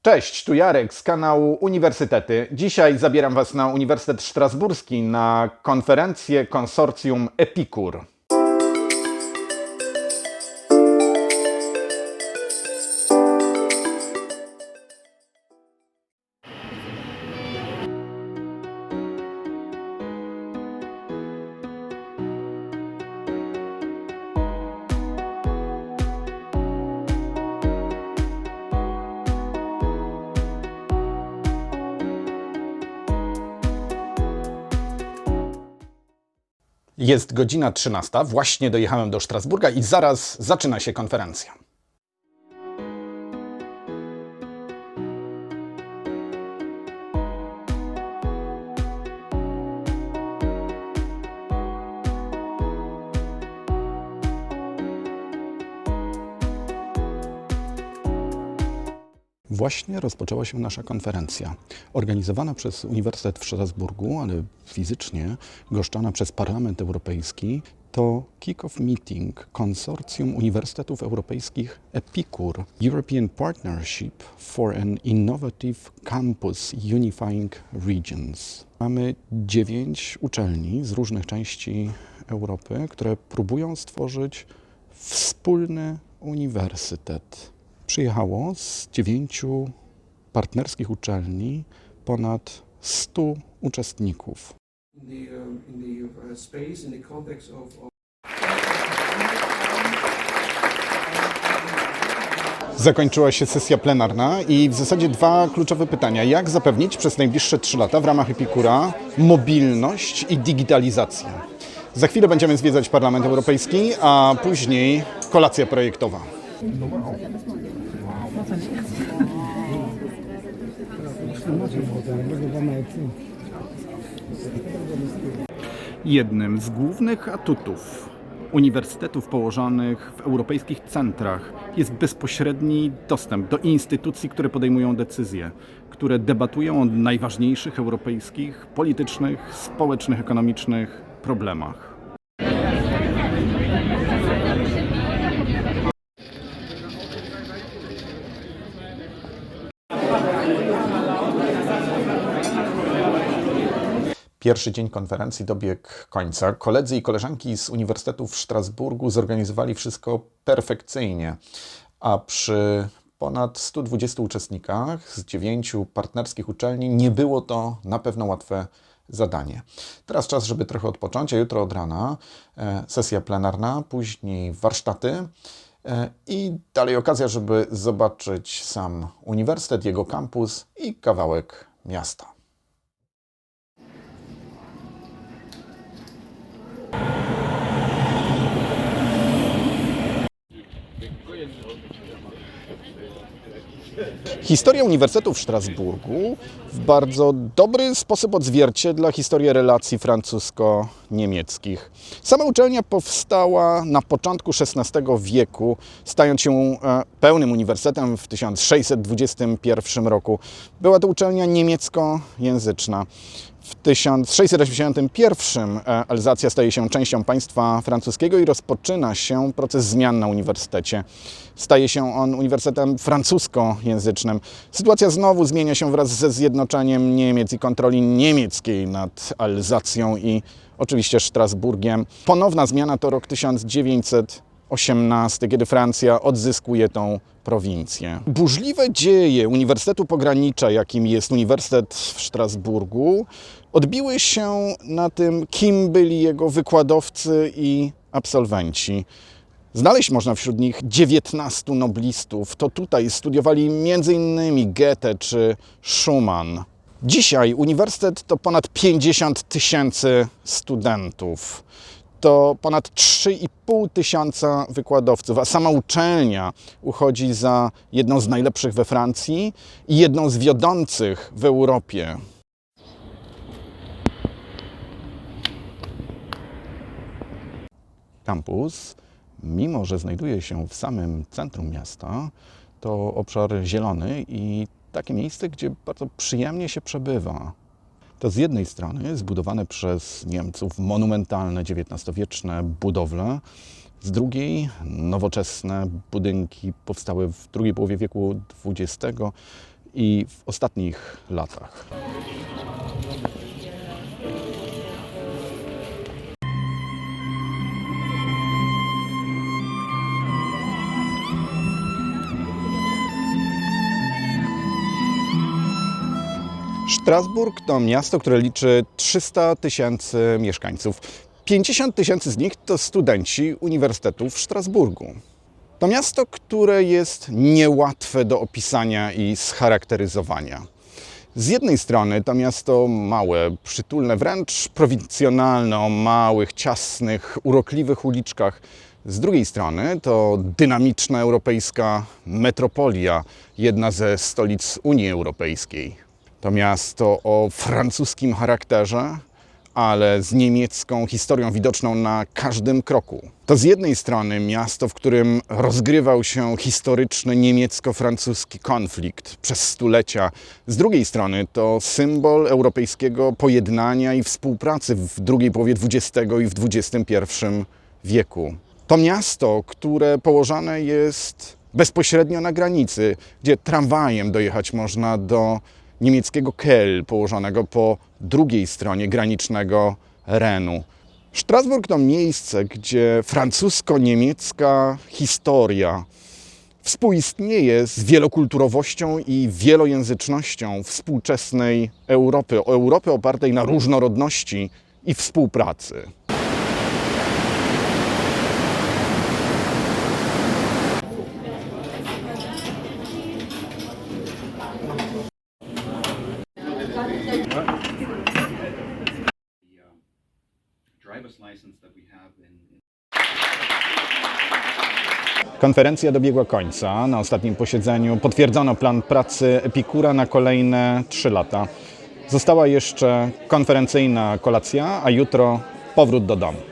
Cześć, tu Jarek z kanału Uniwersytety. Dzisiaj zabieram Was na Uniwersytet Strasburski na konferencję konsorcjum Epicur. Jest godzina 13, właśnie dojechałem do Strasburga i zaraz zaczyna się konferencja. Właśnie rozpoczęła się nasza konferencja, organizowana przez Uniwersytet w Strasburgu, ale fizycznie goszczona przez Parlament Europejski. To kick-off meeting konsorcjum Uniwersytetów Europejskich Epicur, European Partnership for an Innovative Campus Unifying Regions. Mamy 9 uczelni z różnych części Europy, które próbują stworzyć wspólny uniwersytet. Przyjechało z 9 partnerskich uczelni ponad 100 uczestników. Zakończyła się sesja plenarna i w zasadzie 2 kluczowe pytania. Jak zapewnić przez najbliższe 3 lata w ramach Epicura mobilność i digitalizację? Za chwilę będziemy zwiedzać Parlament Europejski, a później kolacja projektowa. Jednym z głównych atutów uniwersytetów położonych w europejskich centrach jest bezpośredni dostęp do instytucji, które podejmują decyzje, które debatują o najważniejszych europejskich, politycznych, społecznych, ekonomicznych problemach. Pierwszy dzień konferencji dobiegł końca. Koledzy i koleżanki z Uniwersytetu w Strasburgu zorganizowali wszystko perfekcyjnie, a przy ponad 120 uczestnikach z 9 partnerskich uczelni nie było to na pewno łatwe zadanie. Teraz czas, żeby trochę odpocząć, a jutro od rana sesja plenarna, później warsztaty i dalej okazja, żeby zobaczyć sam uniwersytet, jego kampus i kawałek miasta. Historia Uniwersytetu w Strasburgu w bardzo dobry sposób odzwierciedla historię relacji francusko-niemieckich. Sama uczelnia powstała na początku XVI wieku, stając się pełnym uniwersytetem w 1621 roku. Była to uczelnia niemieckojęzyczna. W 1681 Alzacja staje się częścią państwa francuskiego i rozpoczyna się proces zmian na uniwersytecie. Staje się on uniwersytetem francuskojęzycznym. Sytuacja znowu zmienia się wraz ze zjednoczeniem Niemiec i kontroli niemieckiej nad Alzacją i oczywiście Strasburgiem. Ponowna zmiana to rok 1918, kiedy Francja odzyskuje tą prowincję. Burzliwe dzieje Uniwersytetu Pogranicza, jakim jest Uniwersytet w Strasburgu, odbiły się na tym, kim byli jego wykładowcy i absolwenci. Znaleźć można wśród nich 19 noblistów. To tutaj studiowali m.in. Goethe czy Schumann. Dzisiaj uniwersytet to ponad 50 000 studentów. To ponad 3,5 tysiąca wykładowców, a sama uczelnia uchodzi za jedną z najlepszych we Francji i jedną z wiodących w Europie. Kampus, mimo że znajduje się w samym centrum miasta, to obszar zielony i takie miejsce, gdzie bardzo przyjemnie się przebywa. To z jednej strony zbudowane przez Niemców monumentalne XIX-wieczne budowle, z drugiej nowoczesne budynki powstałe w drugiej połowie wieku XX i w ostatnich latach. Strasburg to miasto, które liczy 300 000 mieszkańców. 50 000 z nich to studenci Uniwersytetu w Strasburgu. To miasto, które jest niełatwe do opisania i scharakteryzowania. Z jednej strony to miasto małe, przytulne, wręcz prowincjonalne, o małych, ciasnych, urokliwych uliczkach. Z drugiej strony to dynamiczna europejska metropolia, jedna ze stolic Unii Europejskiej. To miasto o francuskim charakterze, ale z niemiecką historią widoczną na każdym kroku. To z jednej strony miasto, w którym rozgrywał się historyczny niemiecko-francuski konflikt przez stulecia. Z drugiej strony to symbol europejskiego pojednania i współpracy w drugiej połowie XX i w XXI wieku. To miasto, które położone jest bezpośrednio na granicy, gdzie tramwajem dojechać można do niemieckiego Kehl, położonego po drugiej stronie granicznego Renu. Strasburg to miejsce, gdzie francusko-niemiecka historia współistnieje z wielokulturowością i wielojęzycznością współczesnej Europy, Europy opartej na różnorodności i współpracy. Konferencja dobiegła końca. Na ostatnim posiedzeniu potwierdzono plan pracy Epikura na kolejne 3 lata. Została jeszcze konferencyjna kolacja, a jutro powrót do domu.